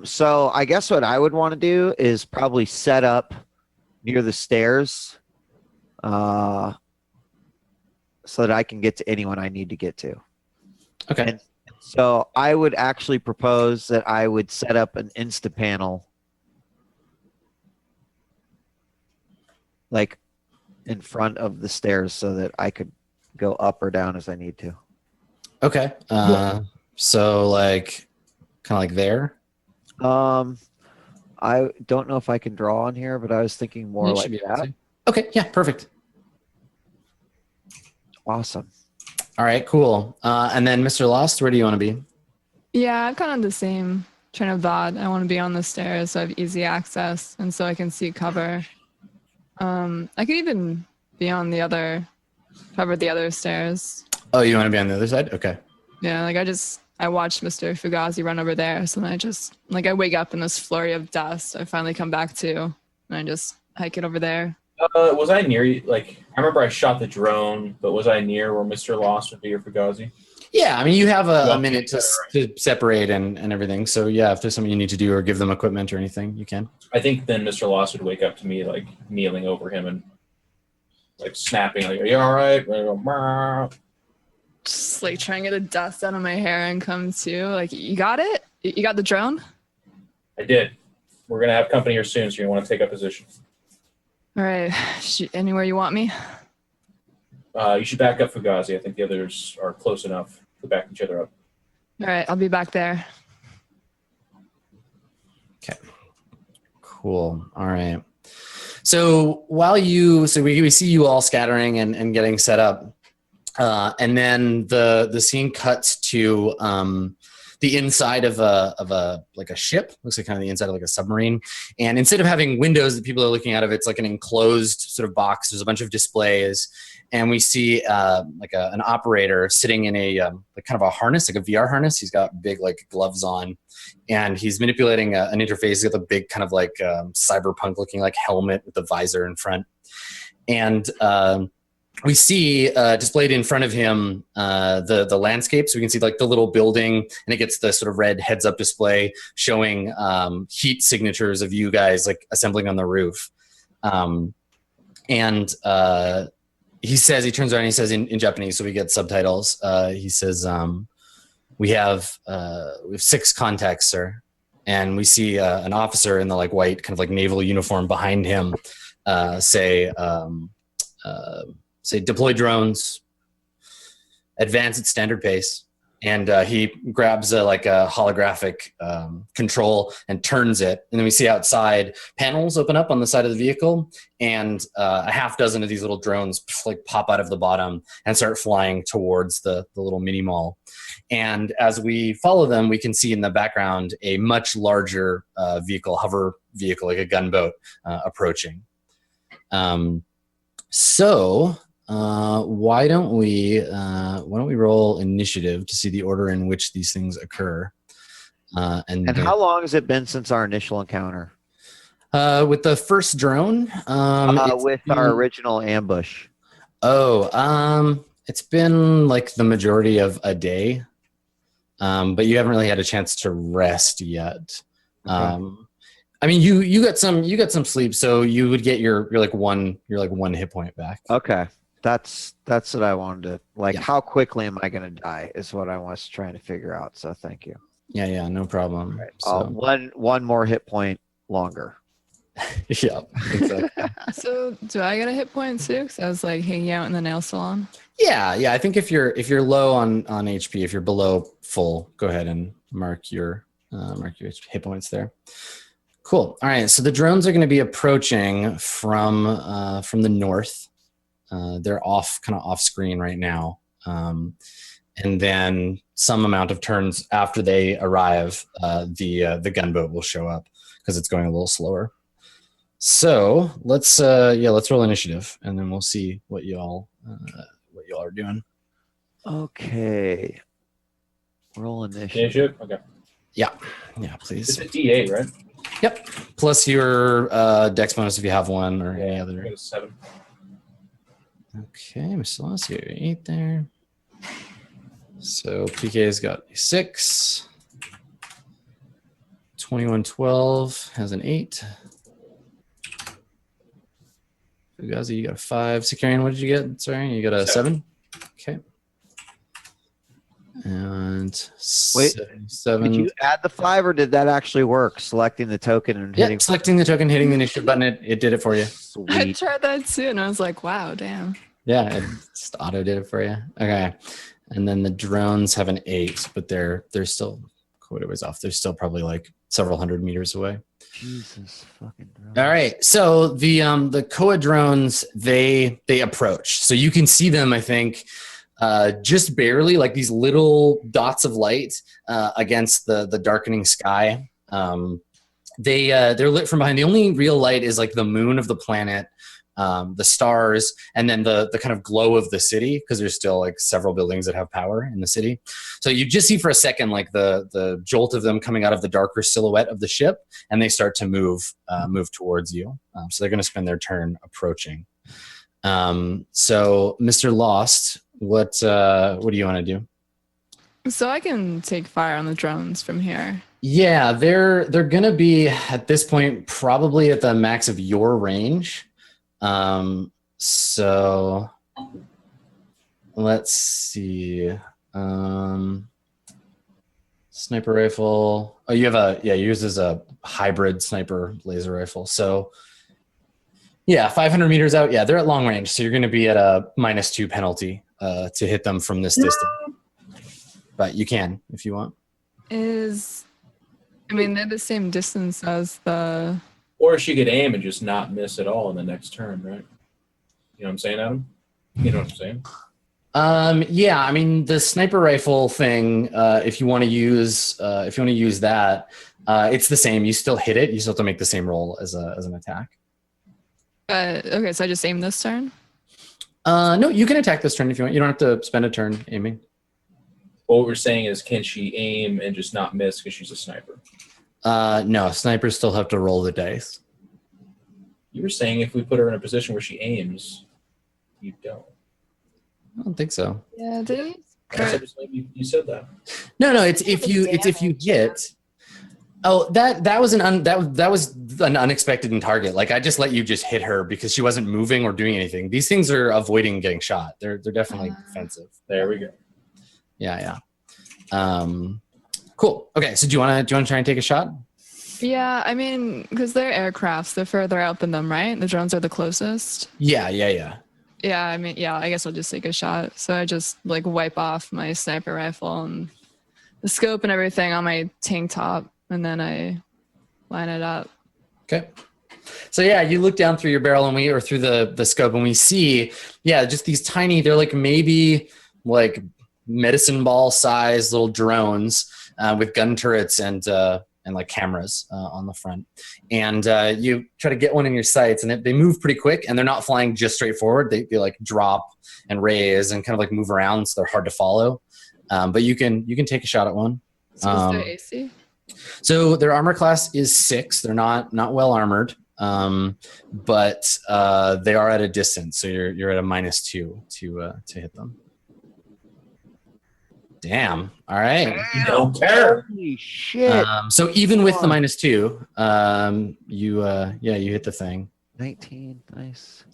So I guess what I would want to do is probably set up near the stairs, so that I can get to anyone I need to get to. Okay. And so I would actually propose that I would set up an Insta panel, like in front of the stairs, so that I could go up or down as I need to. Okay. So like, kind of like there. I don't know if I can draw on here, but I was thinking more You like should be able that. to. Okay. Yeah. Perfect. Awesome. All right. Cool. And then Mr. Lost, where do you want to be? Yeah, I'm kind of the same train of thought. I want to be on the stairs so I have easy access and so I can see cover. I could even be on the other stairs. Oh, you want to be on the other side? Okay. Yeah, like I watched Mr. Fugazi run over there, so then I wake up in this flurry of dust. I finally come back to, and I just hike it over there. Was I near you? Like, I remember I shot the drone, but was I near where Mr. Lost would be or Fugazi? Yeah, I mean, you have a Well, minute to separate and everything. So yeah, if there's something you need to do or give them equipment or anything, you can. I think then Mr. Lost would wake up to me, like, kneeling over him and, like, snapping, like, are you all right? And I go, "Meow." Just like trying to get the dust out of my hair and come to. Like, you got it? You got the drone? I did. We're going to have company here soon, so you want to take up position. All right. Anywhere you want me? You should back up Fugazi. I think the others are close enough to back each other up. All right. I'll be back there. Okay. Cool. All right. So we see you all scattering and getting set up. And then the scene cuts to the inside of a ship. Looks like kind of the inside of like a submarine. And instead of having windows that people are looking out of, it's like an enclosed sort of box. There's a bunch of displays, and we see an operator sitting in a kind of a harness, like a VR harness. He's got big like gloves on, and he's manipulating an interface. He's got the big kind of like cyberpunk looking like helmet with the visor in front, and we see displayed in front of him the landscape. So we can see like the little building, and it gets the sort of red heads up display showing heat signatures of you guys like assembling on the roof. He turns around and he says in Japanese, so we get subtitles. He says, we have 6 contacts, sir. And we see an officer in the like white kind of like naval uniform behind him say deploy drones, advance at standard pace. And he grabs a holographic control and turns it. And then we see outside panels open up on the side of the vehicle, and a half dozen of these little drones like pop out of the bottom and start flying towards the little mini mall. And as we follow them, we can see in the background a much larger hover vehicle, like a gunboat approaching. Why don't we roll initiative to see the order in which these things occur? And how long has it been since our initial encounter? With the first drone, with our original ambush. It's been like the majority of a day, but you haven't really had a chance to rest yet. Okay. I mean, you got some sleep, so you would get your one hit point back. Okay. That's what I wanted to like. Yeah. How quickly am I going to die is what I was trying to figure out. So thank you. Yeah, no problem. Right. So. One more hit point longer. Yeah, exactly. So do I get a hit point too? Because I was like hanging out in the nail salon. Yeah. I think if you're low on HP, if you're below full, go ahead and mark your hit points there. Cool. All right. So the drones are going to be approaching from the north. They're kind of off screen right now. And then some amount of turns after they arrive, the gunboat will show up because it's going a little slower. So let's roll initiative, and then we'll see what y'all are doing. Okay. Roll initiative. Okay. Yeah, please. It's a D8, right? Yep. Plus your dex bonus if you have one, or any other. I got a 7. Okay, Mr. Loss, you 8 there. So PK's got a 6. 2112 has an 8. Fugazi, you got a 5. Sicarian, what did you get? Sorry, you got a 7. Okay. And Wait, 77. Did you add the 5, or did that actually work? Selecting the token and Yeah, hitting. selecting the token, hitting the initiative button, it did it for you. I Sweet. tried that too, and I was like, wow, damn. Yeah, it just auto did it for you. Okay. And then the drones have an 8, but they're still quite a ways off. They're still probably like several hundred meters away. Jesus fucking. All right. So the Koa drones, they approach. So you can see them, I think, just barely, like these little dots of light against the darkening sky. They're lit from behind. The only real light is like the moon of the planet, the stars, and then the kind of glow of the city, because there's still like several buildings that have power in the city. So you just see for a second like the jolt of them coming out of the darker silhouette of the ship, and they start to move towards you. So they're going to spend their turn approaching. So Mr. Lost, what do you want to do? So I can take fire on the drones from here. Yeah, they're gonna be at this point probably at the max of your range. So let's see. Sniper rifle. Oh, you have yours is a hybrid sniper laser rifle. So yeah, 500 meters out. Yeah, they're at long range. So you're gonna be at a -2 penalty to hit them from this distance. But you can if you want. I mean, they're the same distance as the... Or she could aim and just not miss at all in the next turn, right? You know what I'm saying, Adam? You know what I'm saying? Yeah, I mean the sniper rifle thing. If you want to use that, it's the same. You still hit it. You still have to make the same roll as an attack. Okay, so I just aim this turn? No, you can attack this turn if you want. You don't have to spend a turn aiming. What we're saying is, can she aim and just not miss because she's a sniper? No, snipers still have to roll the dice. You were saying if we put her in a position where she aims, you don't. I don't think so. Yeah, did you? You said that. No, it's if you hit. Oh, that was an unexpected in target. Like I just let you just hit her because she wasn't moving or doing anything. These things are avoiding getting shot. They're definitely defensive. There we go. Yeah. Cool. Okay, so do you want to try and take a shot? Yeah, I mean, because they're aircrafts, they're further out than them, right? The drones are the closest. Yeah. Yeah, I mean, yeah, I guess I'll just take a shot. So I just like wipe off my sniper rifle and the scope and everything on my tank top, and then I line it up. Okay. So yeah, you look down through your barrel or through the scope, and we see, just these tiny. They're like maybe like medicine ball size little drones with gun turrets and like cameras on the front. And you try to get one in your sights, and they move pretty quick, and they're not flying just straight forward. They like drop and raise and kind of like move around, so they're hard to follow. But you can take a shot at one. So is there AC? So their armor class is 6. They're not well armored, but they are at a distance. So you're at a -2 to hit them. Damn. All right. Don't care. Holy shit. So even with the -2, you hit the thing. 19. Nice.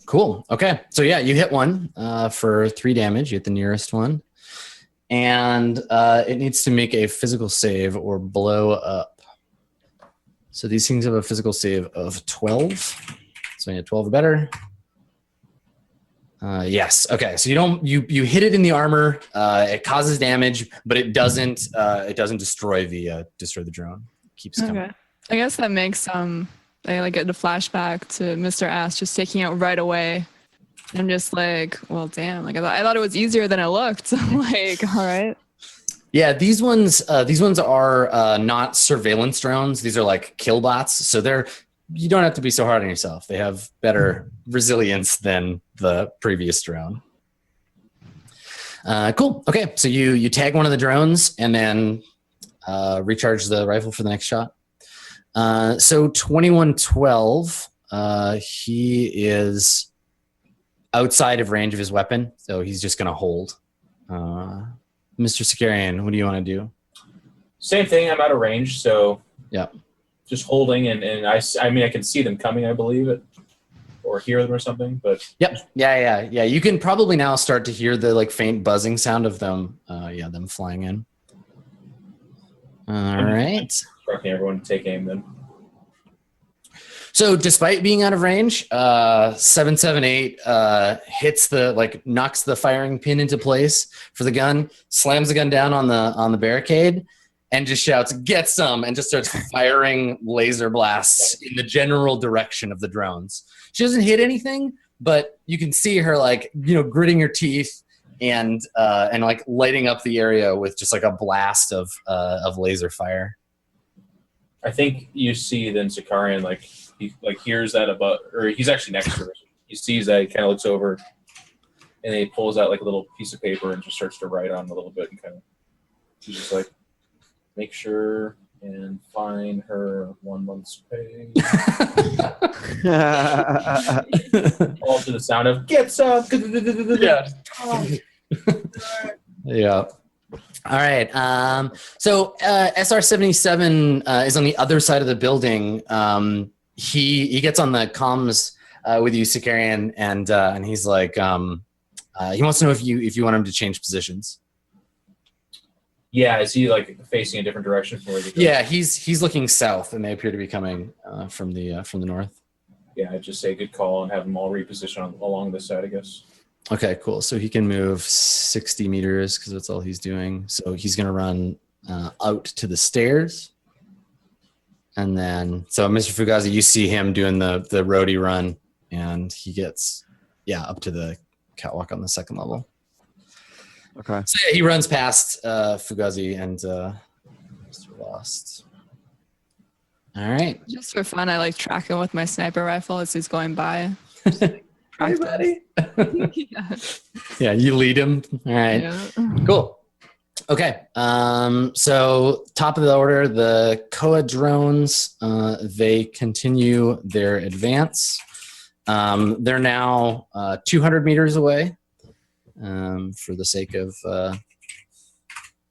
Cool. Okay. So yeah, you hit one for 3 damage. You hit the nearest one, and it needs to make a physical save or blow up. So these things have a physical save of 12. So you have 12 or better. Yes. Okay. So you hit it in the armor. It causes damage, but it doesn't destroy the drone. It keeps coming. Okay. I guess that makes I like get a flashback to Mr. Ass just taking it right away. I'm just like, well, damn. Like I thought it was easier than it looked. Like, all right. Yeah, these ones are not surveillance drones. These are like kill bots. So you don't have to be so hard on yourself. They have better resilience than the previous drone. Cool. Okay, so you tag one of the drones and then recharge the rifle for the next shot. So 2112, he is outside of range of his weapon, so he's just going to hold. Mr. Sicarian, what do you want to do? Same thing. I'm out of range, so yeah. Just holding, and I mean I can see them coming. I believe it. or hear them or something. But Yep. Yeah. You can probably now start to hear the like faint buzzing sound of them. Them flying in. All right. Instructing everyone to take aim then. So despite being out of range, 778 hits knocks the firing pin into place for the gun, slams the gun down on the barricade, and just shouts, "Get some!" and just starts firing laser blasts in the general direction of the drones. She doesn't hit anything, but you can see her gritting her teeth and like lighting up the area with just like a blast of laser fire. I think you see then Zakarian he hears that above, or he's actually next to her. He sees that, he kind of looks over, and then he pulls out like a little piece of paper and just starts to write on a little bit, and he's just like, make sure and find her 1 month's pay. All to the sound of "Get some!" Yeah. All right. So SR-77 is on the other side of the building. He gets on the comms with you, Zakarian, and he's like, he wants to know if you want him to change positions. Yeah, is he facing a different direction from where he goes? Yeah, he's looking south, and they appear to be coming from the north. Yeah, I'd just say good call and have them all reposition along this side, I guess. Okay, cool. So he can move 60 meters because that's all he's doing. So he's going to run out to the stairs. And then, so Mr. Fugazi, you see him doing the roadie run, and he gets, up to the catwalk on the second level. Okay. So he runs past Fugazi and Mr. Lost. All right. Just for fun, I like track him with my sniper rifle as he's going by. Hi, buddy. Yeah. Yeah, you lead him. All right. Yeah. Cool. Okay. So top of the order, the Koa drones, they continue their advance. They're now 200 meters away for the sake of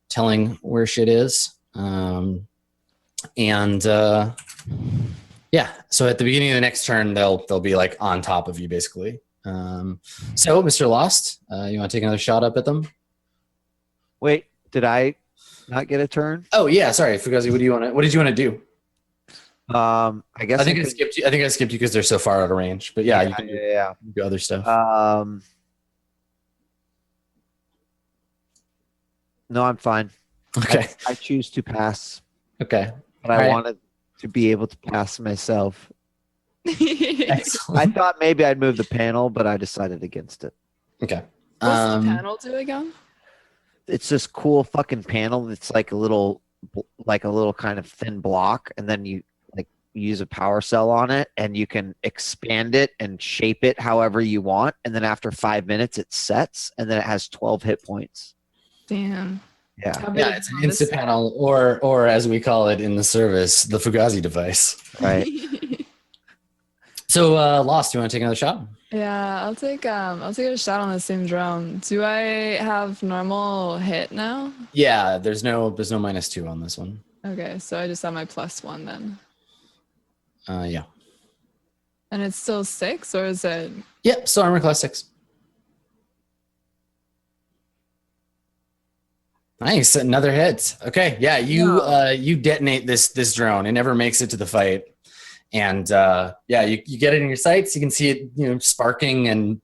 telling where shit is. So at the beginning of the next turn, they'll be like on top of you, basically. So, Mr. Lost, you want to take another shot up at them? Wait, did I not get a turn? Oh yeah, sorry, Fugazi. What did you want to do? I guess I think I skipped you. I think I skipped you because they're so far out of range. But yeah, you can do other stuff. No, I'm fine. Okay. I choose to pass. Okay. But I wanted to be able to pass myself. Excellent. I thought maybe I'd move the panel, but I decided against it. Okay. What's the panel do again? It's this cool fucking panel. It's like a little kind of thin block, and then you use a power cell on it, and you can expand it and shape it however you want. And then after 5 minutes, it sets, and then it has 12 hit points. Damn. Yeah. Yeah, it's an instant panel, or as we call it in the service, the Fugazi device. Right. So, Lost, do you want to take another shot? Yeah, I'll take a shot on the same drone. Do I have normal hit now? Yeah, there's no -2 on this one. Okay, so I just have my +1 then. Yeah. And it's still 6, or is it? Yep, so armor class 6. Nice, another hit. Okay, yeah, you detonate this drone. It never makes it to the fight, and you get it in your sights. You can see it, sparking, and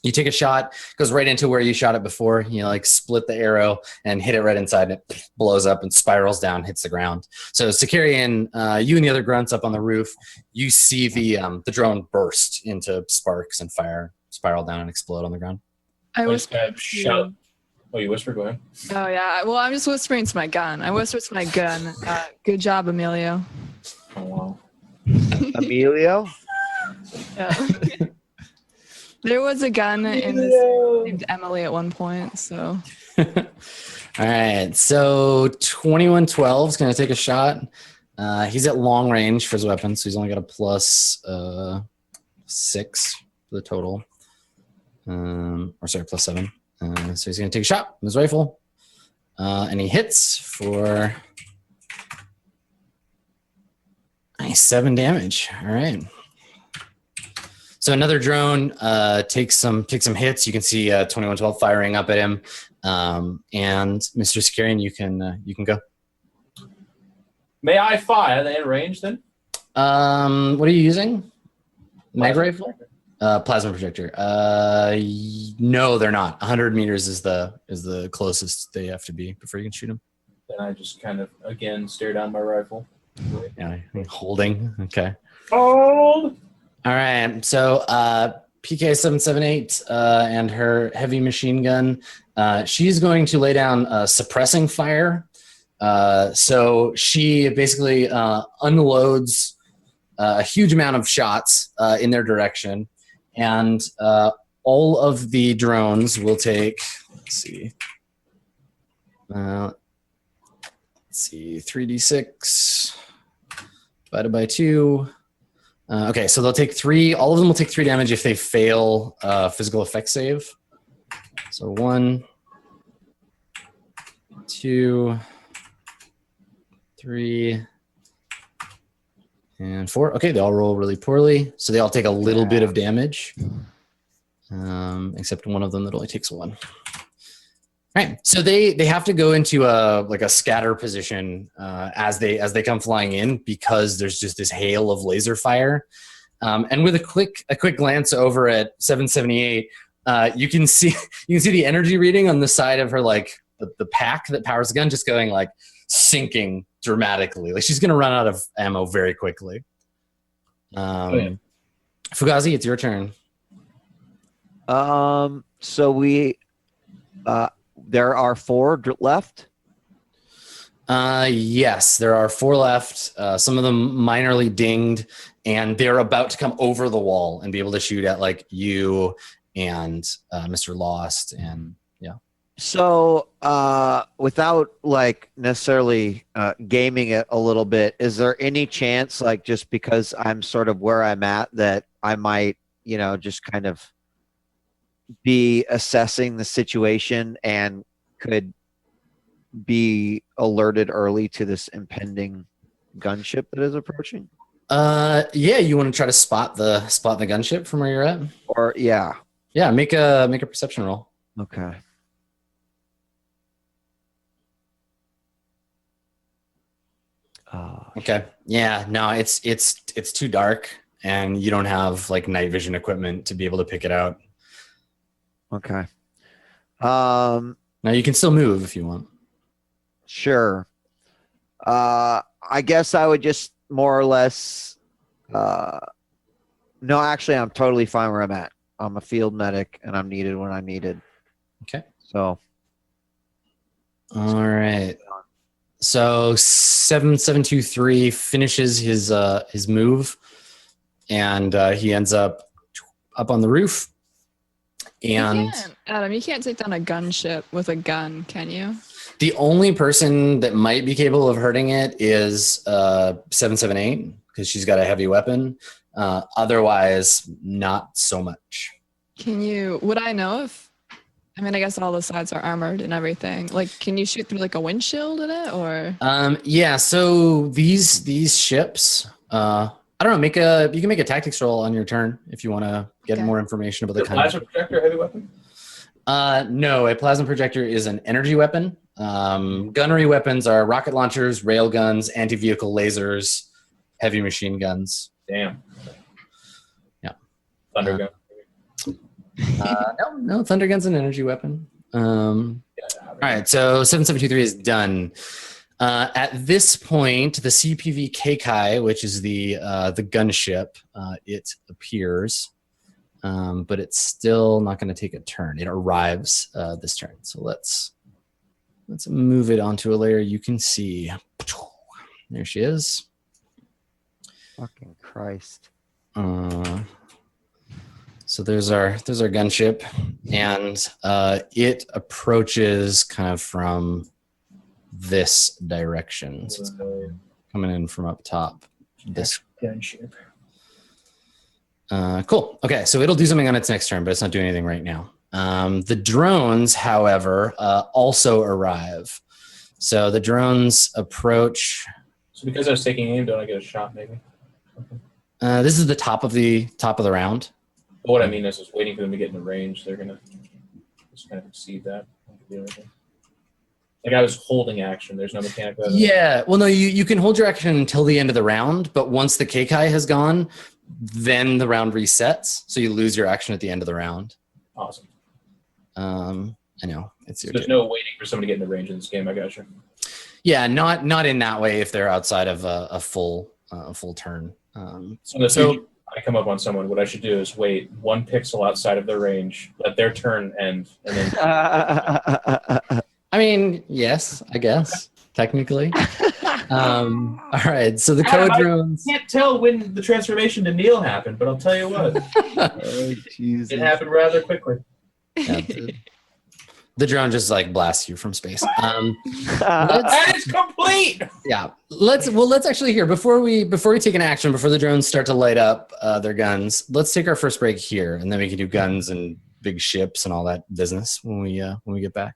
you take a shot. Goes right into where you shot it before. Split the arrow and hit it right inside, and it blows up and spirals down, hits the ground. So Zakarian, you and the other grunts up on the roof, you see the drone burst into sparks and fire, spiral down and explode on the ground. I was shout. Oh, you whisper? Go ahead. Oh, yeah. Well, I'm just whispering to my gun. I whispered to my gun. Good job, Emilio. Oh, wow. Emilio? Yeah. There was a gun in this named Emily at one point, so. All right. So 2112 is going to take a shot. He's at long range for his weapon, so he's only got a +6 for the total. +7. So he's going to take a shot with his rifle. And he hits for 7 damage. All right. So another drone takes some hits. You can see 2112 firing up at him, and Mr. Skarian, you can go. May I fire? Are they in range then? What are you using? Mag Plasma rifle? Plasma projector. No, they're not. 100 meters is the closest they have to be before you can shoot them. Then I just kind of again stare down my rifle. Yeah, holding. Okay. Hold. All right. So PK778 and her heavy machine gun. She's going to lay down suppressing fire. So she basically unloads a huge amount of shots in their direction, and all of the drones will take. Let's see, 3d6 divided by 2. Okay, so they'll take 3. All of them will take 3 damage if they fail physical effect save. So 1, 2, 3, and 4. Okay, they all roll really poorly, so they all take a little bit of damage, except one of them that only takes 1. All right, so they have to go into a scatter position as they come flying in, because there's just this hail of laser fire. And with a quick glance over at 778, you can see the energy reading on the side of her, like the pack that powers the gun, just going like sinking dramatically. Like she's gonna run out of ammo very quickly. Fugazi, it's your turn. So we there are 4 left. Yes, there are 4 left. Some of them minorly dinged, and they're about to come over the wall and be able to shoot at like you and Mr. Lost, and yeah. So without like necessarily gaming it a little bit, is there any chance, like just because I'm sort of where I'm at, that I might, just kind of be assessing the situation and could be alerted early to this impending gunship that is approaching? Yeah, you want to try to spot the gunship from where you're at? Or yeah, make a perception roll. okay. Okay. Yeah, no, it's too dark, and you don't have like night vision equipment to be able to pick it out. Okay. Now you can still move if you want. Sure. I guess I would just more or less. No, actually, I'm totally fine where I'm at. I'm a field medic, and I'm needed when I'm needed. Okay. So. All right. So 7723 finishes his move, and he ends up on the roof. And Adam, you can't take down a gunship with a gun, can you? The only person that might be capable of hurting it is 778, because she's got a heavy weapon. Otherwise, not so much. Would I know if, I guess all the sides are armored and everything. Like, can you shoot through like a windshield in it, or? Yeah, so these ships, I don't know, you can make a tactics roll on your turn if you want to get more information about the kind plasma projector heavy weapon? No, a plasma projector is an energy weapon. Gunnery weapons are rocket launchers, rail guns, anti-vehicle lasers, heavy machine guns. Damn. Yeah. Thunder gun. No, thunder gun's an energy weapon. All right, so 7723 is done. At this point, the CPV Keikai, which is the gunship, it appears, but it's still not going to take a turn. It arrives this turn. So let's move it onto a layer you can see. There she is. Fucking Christ. So there's our gunship, and it approaches kind of from this direction. So it's coming in from up top. This gunship. Cool. Okay, so it'll do something on its next turn, but it's not doing anything right now. The drones, however, also arrive. So the drones approach. So because I was taking aim, don't I get a shot maybe? This is the top of the round. But what I mean is just waiting for them to get in the range. They're gonna just kind of exceed that. Like I was holding action. There's no mechanic. Yeah. Well, no, you can hold your action until the end of the round, but once the Keikai has gone, then the round resets. So you lose your action at the end of the round. Awesome. I know. There's no waiting for somebody to get in the range in this game. I got you. Yeah, not in that way if they're outside of a full turn. So I come up on someone, what I should do is wait 1 pixel outside of their range, let their turn end, and then. I mean, yes, I guess technically. All right, so the code drones. I can't tell when the transformation to Neil happened, but I'll tell you what. Oh, Jesus. It happened rather quickly. Yeah, the drone just like blasts you from space. That is complete. Yeah, let's actually here before we take an action, before the drones start to light up their guns. Let's take our first break here, and then we can do guns and big ships and all that business when we get back.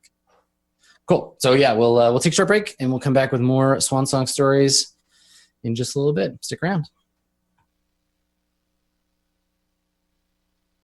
Cool. So yeah, we'll take a short break and we'll come back with more Swan Song stories in just a little bit. Stick around.